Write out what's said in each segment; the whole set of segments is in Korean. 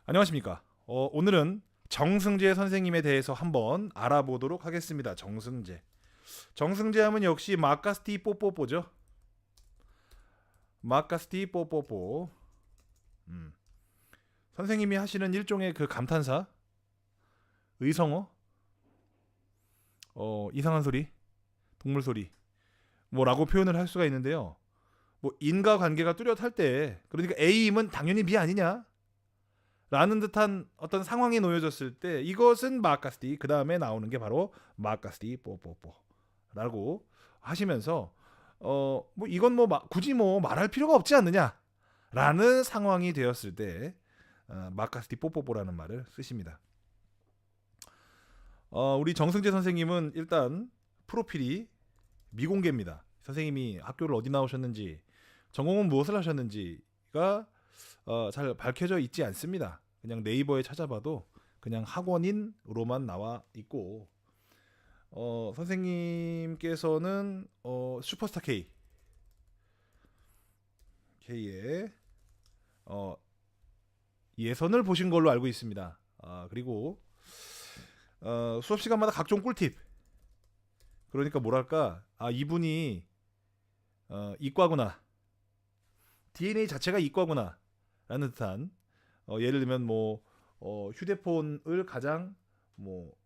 안녕하십니까. 오늘은 정승재 선생님에 대해서 한번 알아보도록 하겠습니다. 정승재. 정승재 하면 역시 마카스티 뽀뽀뽀죠. 마카스티 뽀뽀뽀. 음. 선생님이 하시는 일종의 그 감탄사, 의성어, 이상한 소리, 동물 소리, 뭐라고 표현을 할 수가 있는데요. 뭐 인과 관계가 뚜렷할 때, 그러니까 A임은 당연히 B 아니냐? 라는 듯한 어떤 상황이 놓여졌을 때 이것은 마카스티, 그 다음에 나오는 게 바로 마카스티 뽀뽀뽀라고 하시면서 뭐 이건 뭐 굳이 뭐 말할 필요가 없지 않느냐라는 상황이 되었을 때 마카스티 뽀뽀뽀라는 말을 쓰십니다. 우리 정승재 선생님은 일단 프로필이 미공개입니다. 선생님이 학교를 어디 나오셨는지, 전공은 무엇을 하셨는지가 잘 밝혀져 있지 않습니다. 그냥 네이버에 찾아봐도 그냥 학원인으로만 나와 있고, 선생님께서는 슈퍼스타 K의 예선을 보신 걸로 알고 있습니다. 그리고 수업 시간마다 각종 꿀팁. 그러니까 뭐랄까, 이분이 이과구나, DNA 자체가 이과구나 라는 듯한, 예를 들면 뭐 휴대폰을 가장 뭐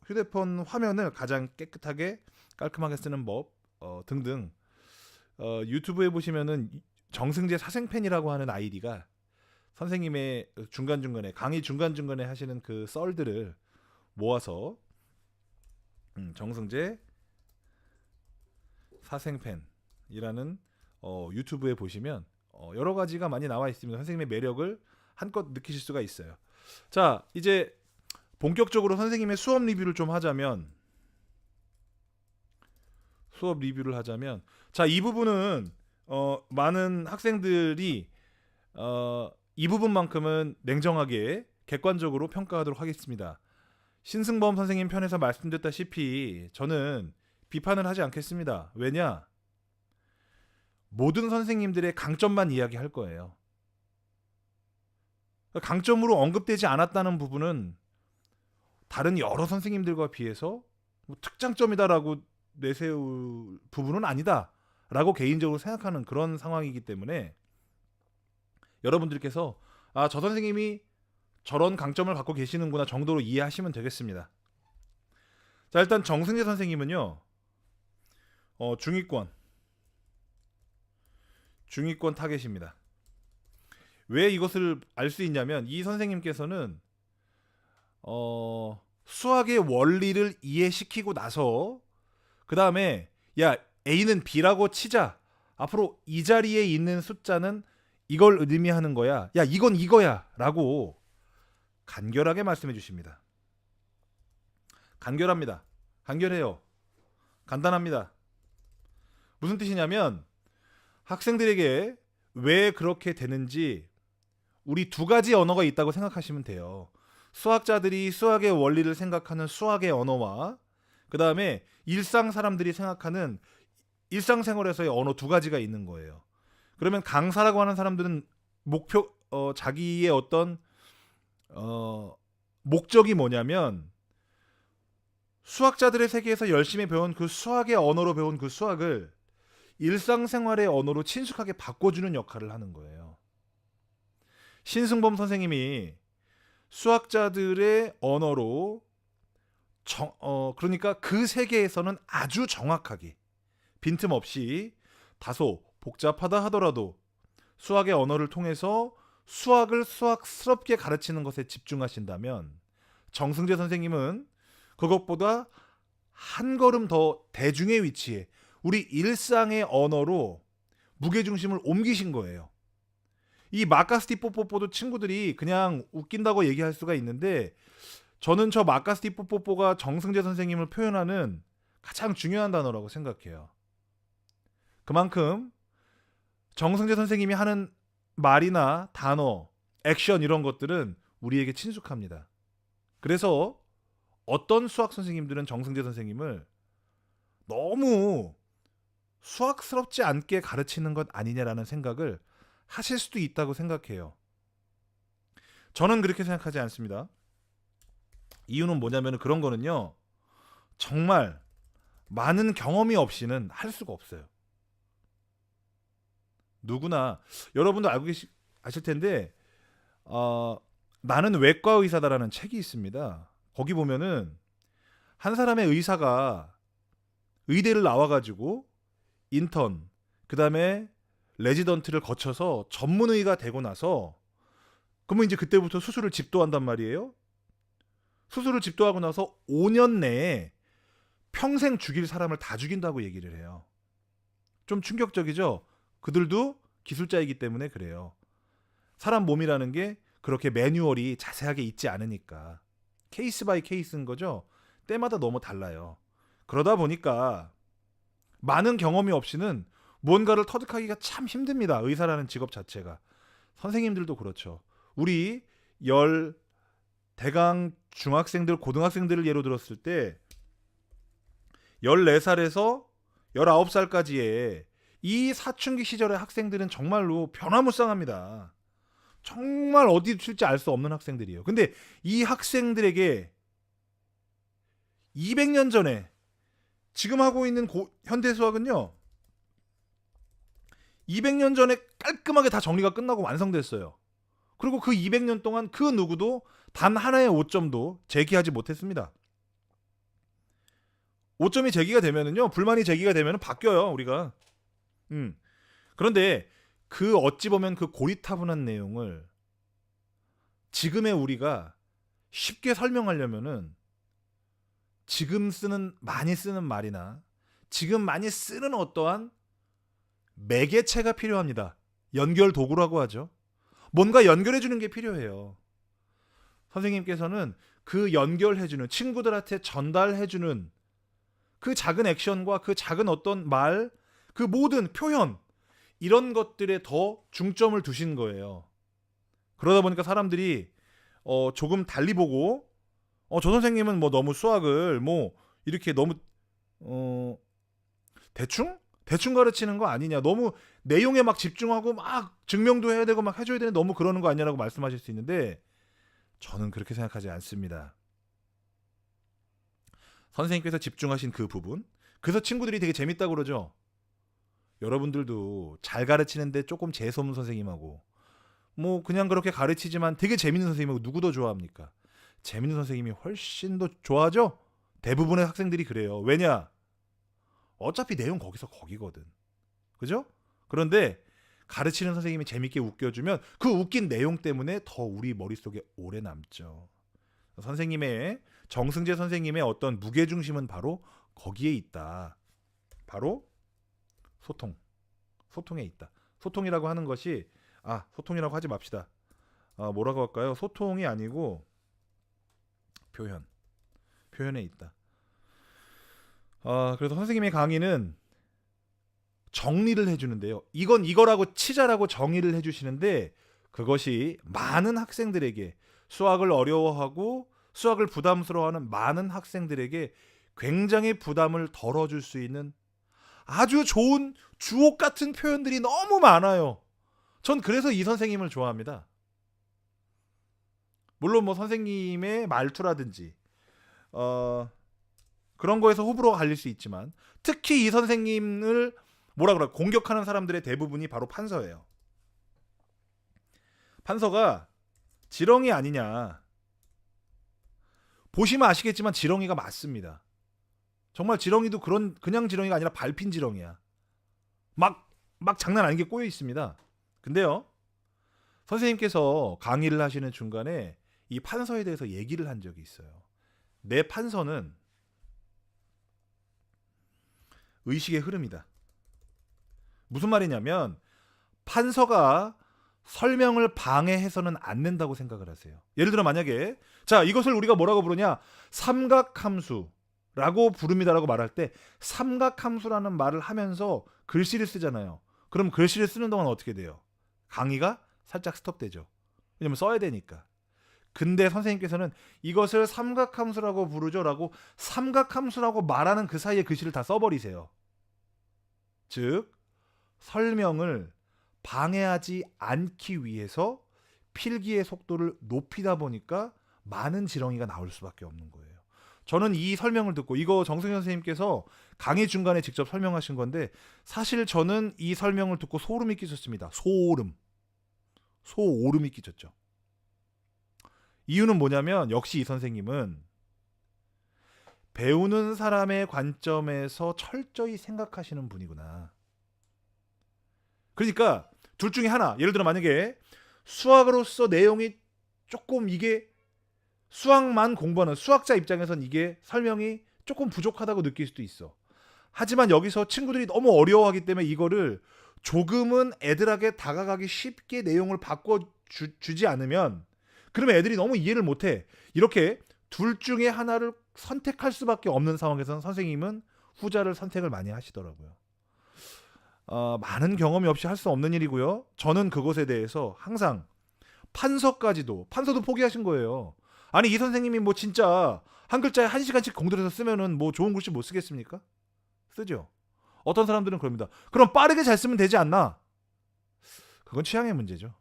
휴대폰 화면을 가장 깨끗하게 깔끔하게 쓰는 법 등등, 유튜브에 보시면은 정승재 사생팬이라고 하는 아이디가 선생님의 중간중간에 강의 중간중간에 하시는 그 썰들을 모아서 정승재 사생팬이라는 유튜브에 보시면 여러 가지가 많이 나와 있습니다. 선생님의 매력을 한껏 느끼실 수가 있어요. 자, 이제 본격적으로 선생님의 수업 리뷰를 하자면, 자, 이 부분은 많은 학생들이 이 부분만큼은 냉정하게 객관적으로 평가하도록 하겠습니다. 신승범 선생님 편에서 말씀드렸다시피 저는 비판을 하지 않겠습니다. 왜냐? 모든 선생님들의 강점만 이야기할 거예요. 강점으로 언급되지 않았다는 부분은 다른 여러 선생님들과 비해서 뭐 특장점이다라고 내세울 부분은 아니다라고 개인적으로 생각하는 그런 상황이기 때문에, 여러분들께서 저 선생님이 저런 강점을 갖고 계시는구나 정도로 이해하시면 되겠습니다. 자, 일단 정승재 선생님은요, 중위권 타겟입니다. 왜 이것을 알 수 있냐면, 이 선생님께서는 수학의 원리를 이해시키고 나서 그 다음에 야, A는 B라고 치자, 앞으로 이 자리에 있는 숫자는 이걸 의미하는 거야, 야 이건 이거야 라고 간결하게 말씀해 주십니다. 간결합니다. 간결해요. 간단합니다. 무슨 뜻이냐면, 학생들에게 왜 그렇게 되는지 우리 두 가지 언어가 있다고 생각하시면 돼요. 수학자들이 수학의 원리를 생각하는 수학의 언어와, 그 다음에 일상 사람들이 생각하는 일상생활에서의 언어 두 가지가 있는 거예요. 그러면 강사라고 하는 사람들은 자기의 어떤 목적이 뭐냐면, 수학자들의 세계에서 열심히 배운 그 수학의 언어로 배운 그 수학을 일상생활의 언어로 친숙하게 바꿔주는 역할을 하는 거예요. 신승범 선생님이 수학자들의 언어로 그러니까 그 세계에서는 아주 정확하게 빈틈없이 다소 복잡하다 하더라도 수학의 언어를 통해서 수학을 수학스럽게 가르치는 것에 집중하신다면, 정승재 선생님은 그것보다 한 걸음 더 대중의 위치에 우리 일상의 언어로 무게중심을 옮기신 거예요. 이 마카스티 뽀뽀뽀도 친구들이 그냥 웃긴다고 얘기할 수가 있는데, 저는 저 마카스티 뽀뽀뽀가 정승재 선생님을 표현하는 가장 중요한 단어라고 생각해요. 그만큼 정승재 선생님이 하는 말이나 단어, 액션 이런 것들은 우리에게 친숙합니다. 그래서 어떤 수학 선생님들은 정승재 선생님을 너무 수학스럽지 않게 가르치는 것 아니냐라는 생각을 하실 수도 있다고 생각해요. 저는 그렇게 생각하지 않습니다. 이유는 뭐냐면 그런 거는요. 정말 많은 경험이 없이는 할 수가 없어요. 누구나 여러분도 아실 텐데 나는 외과 의사다라는 책이 있습니다. 거기 보면은 한 사람의 의사가 의대를 나와가지고 인턴 그다음에 레지던트를 거쳐서 전문의가 되고 나서 그러면 이제 그때부터 수술을 집도한단 말이에요. 수술을 집도하고 나서 5년 내에 평생 죽일 사람을 다 죽인다고 얘기를 해요. 좀 충격적이죠? 그들도 기술자이기 때문에 그래요. 사람 몸이라는 게 그렇게 매뉴얼이 자세하게 있지 않으니까. 케이스 바이 케이스인 거죠. 때마다 너무 달라요. 그러다 보니까 많은 경험이 없이는 무언가를 터득하기가 참 힘듭니다. 의사라는 직업 자체가. 선생님들도 그렇죠. 우리 대강 중학생들, 고등학생들을 예로 들었을 때 14살에서 19살까지의 이 사춘기 시절의 학생들은 정말로 변화무쌍합니다. 정말 어디 튈지 알 수 없는 학생들이에요. 근데 이 학생들에게 200년 전에 지금 하고 있는 현대수학은요. 200년 전에 깔끔하게 다 정리가 끝나고 완성됐어요. 그리고 그 200년 동안 그 누구도 단 하나의 오점도 제기하지 못했습니다. 오점이 제기가 되면은요. 불만이 제기가 되면은 바뀌어요, 우리가. 그런데 그 어찌 보면 그 고리타분한 내용을 지금의 우리가 쉽게 설명하려면은 지금 많이 쓰는 말이나 지금 많이 쓰는 어떠한 매개체가 필요합니다. 연결 도구라고 하죠. 뭔가 연결해주는 게 필요해요. 선생님께서는 그 연결해주는, 친구들한테 전달해주는 그 작은 액션과 그 작은 어떤 말, 그 모든 표현, 이런 것들에 더 중점을 두신 거예요. 그러다 보니까 사람들이 조금 달리 보고 저 선생님은 뭐 너무 수학을 뭐 이렇게 너무 대충 가르치는 거 아니냐, 너무 내용에 막 집중하고 막 증명도 해야 되고 막 해줘야 되는, 너무 그러는 거 아니냐라고 말씀하실 수 있는데 저는 그렇게 생각하지 않습니다. 선생님께서 집중하신 그 부분, 그래서 친구들이 되게 재밌다고 그러죠. 여러분들도 잘 가르치는데 조금 재수없는 선생님하고 뭐 그냥 그렇게 가르치지만 되게 재밌는 선생님하고 누구 더 좋아합니까? 재밌는 선생님이 훨씬 더 좋아하죠? 대부분의 학생들이 그래요. 왜냐? 어차피 내용 거기거든. 그죠? 그런데 가르치는 선생님이 재밌게 웃겨주면 그 웃긴 내용 때문에 더 우리 머릿속에 오래 남죠. 정승재 선생님의 어떤 무게중심은 바로 거기에 있다. 바로 소통에 있다. 소통이라고 하는 것이 소통이라고 하지 맙시다. 뭐라고 할까요? 소통이 아니고 표현에 있다. 그래서 선생님의 강의는 정리를 해주는데요. 이건 이거라고 치자라고 정의를 해주시는데 그것이 많은 학생들에게, 수학을 어려워하고 수학을 부담스러워하는 많은 학생들에게 굉장히 부담을 덜어줄 수 있는 아주 좋은 주옥 같은 표현들이 너무 많아요. 전 그래서 이 선생님을 좋아합니다. 물론 뭐 선생님의 말투라든지 그런 거에서 호불호가 갈릴 수 있지만 특히 이 선생님을 공격하는 사람들의 대부분이 바로 판서예요. 판서가 지렁이 아니냐. 보시면 아시겠지만 지렁이가 맞습니다. 정말 지렁이도 그냥 지렁이가 아니라 밟힌 지렁이야. 막 장난 아닌 게 꼬여 있습니다. 근데요, 선생님께서 강의를 하시는 중간에 이 판서에 대해서 얘기를 한 적이 있어요. 내 판서는 의식의 흐름이다. 무슨 말이냐면 판서가 설명을 방해해서는 안 된다고 생각을 하세요. 예를 들어 만약에 이것을 우리가 뭐라고 부르냐, 삼각함수라고 부릅니다라고 말할 때 삼각함수라는 말을 하면서 글씨를 쓰잖아요. 그럼 글씨를 쓰는 동안 어떻게 돼요? 강의가 살짝 스톱되죠. 왜냐면 써야 되니까. 근데 선생님께서는 이것을 삼각함수라고 부르죠라고 삼각함수라고 말하는 그 사이에 글씨를 다 써버리세요. 즉 설명을 방해하지 않기 위해서 필기의 속도를 높이다 보니까 많은 지렁이가 나올 수밖에 없는 거예요. 저는 이 설명을 듣고, 이거 정승현 선생님께서 강의 중간에 직접 설명하신 건데, 사실 저는 이 설명을 듣고 소름이 끼쳤습니다. 소오름이 끼쳤죠. 이유는 뭐냐면, 역시 이 선생님은 배우는 사람의 관점에서 철저히 생각하시는 분이구나. 그러니까 둘 중에 하나, 예를 들어 만약에 수학으로서 내용이 조금, 이게 수학만 공부하는 수학자 입장에선 이게 설명이 조금 부족하다고 느낄 수도 있어. 하지만 여기서 친구들이 너무 어려워하기 때문에 이거를 조금은 애들에게 다가가기 쉽게 내용을 바꿔주지 않으면, 그러면 애들이 너무 이해를 못해. 이렇게 둘 중에 하나를 선택할 수밖에 없는 상황에서는 선생님은 후자를 선택을 많이 하시더라고요. 많은 경험이 없이 할 수 없는 일이고요. 저는 그것에 대해서 항상 판서도 포기하신 거예요. 아니, 이 선생님이 뭐 진짜 한 글자에 1시간씩 공들여서 쓰면은 뭐 좋은 글씨 못 쓰겠습니까? 쓰죠. 어떤 사람들은 그럽니다. 그럼 빠르게 잘 쓰면 되지 않나? 그건 취향의 문제죠.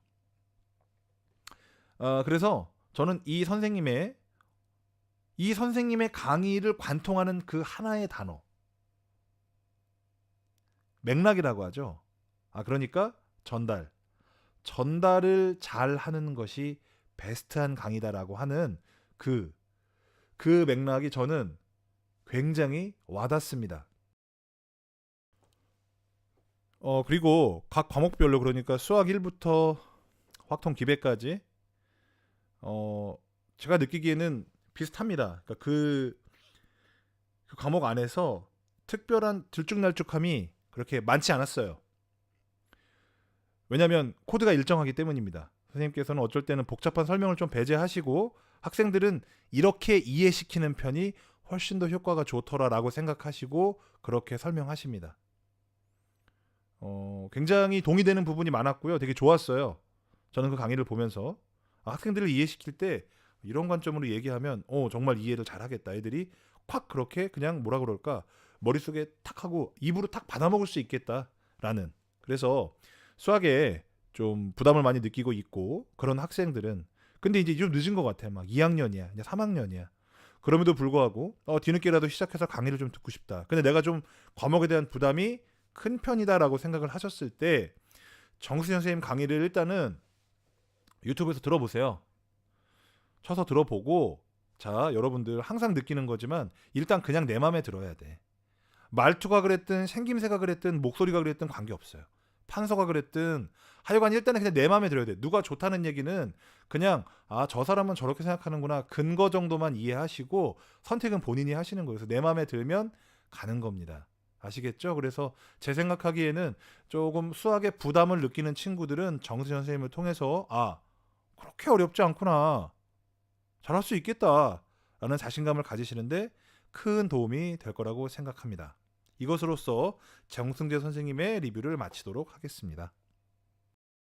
그래서 저는 이 선생님의 강의를 관통하는 그 하나의 단어, 맥락이라고 하죠. 그러니까 전달을 잘 하는 것이 베스트한 강의다라고 하는 그 맥락이 저는 굉장히 와닿습니다. 그리고 각 과목별로, 그러니까 수학 1부터 확통 기배까지 제가 느끼기에는 비슷합니다. 그러니까 그 과목 안에서 특별한 들쭉날쭉함이 그렇게 많지 않았어요. 왜냐하면 코드가 일정하기 때문입니다. 선생님께서는 어쩔 때는 복잡한 설명을 좀 배제하시고, 학생들은 이렇게 이해시키는 편이 훨씬 더 효과가 좋더라라고 생각하시고 그렇게 설명하십니다. 굉장히 동의되는 부분이 많았고요. 되게 좋았어요. 저는 그 강의를 보면서 학생들을 이해시킬 때 이런 관점으로 얘기하면 정말 이해를 잘하겠다. 애들이 콱 그렇게 그냥 뭐라 그럴까, 머릿속에 탁 하고 입으로 탁 받아먹을 수 있겠다라는. 그래서 수학에 좀 부담을 많이 느끼고 있고 그런 학생들은, 근데 이제 좀 늦은 것 같아. 막 2학년이야, 이제 3학년이야. 그럼에도 불구하고 뒤늦게라도 시작해서 강의를 좀 듣고 싶다. 근데 내가 좀 과목에 대한 부담이 큰 편이다라고 생각을 하셨을 때, 정수현 선생님 강의를 일단은 유튜브에서 들어보세요. 쳐서 들어보고, 자, 여러분들 항상 느끼는 거지만 일단 그냥 내 맘에 들어야 돼. 말투가 그랬든 생김새가 그랬든 목소리가 그랬든 관계없어요. 판서가 그랬든 하여간 일단은 그냥 내 맘에 들어야 돼. 누가 좋다는 얘기는 그냥 저 사람은 저렇게 생각하는구나, 근거 정도만 이해하시고 선택은 본인이 하시는 거예요. 그래서 내 맘에 들면 가는 겁니다. 아시겠죠? 그래서 제 생각하기에는 조금 수학에 부담을 느끼는 친구들은 정수현 선생님을 통해서 그렇게 어렵지 않구나, 잘할 수 있겠다 라는 자신감을 가지시는데 큰 도움이 될 거라고 생각합니다. 이것으로써 정승재 선생님의 리뷰를 마치도록 하겠습니다.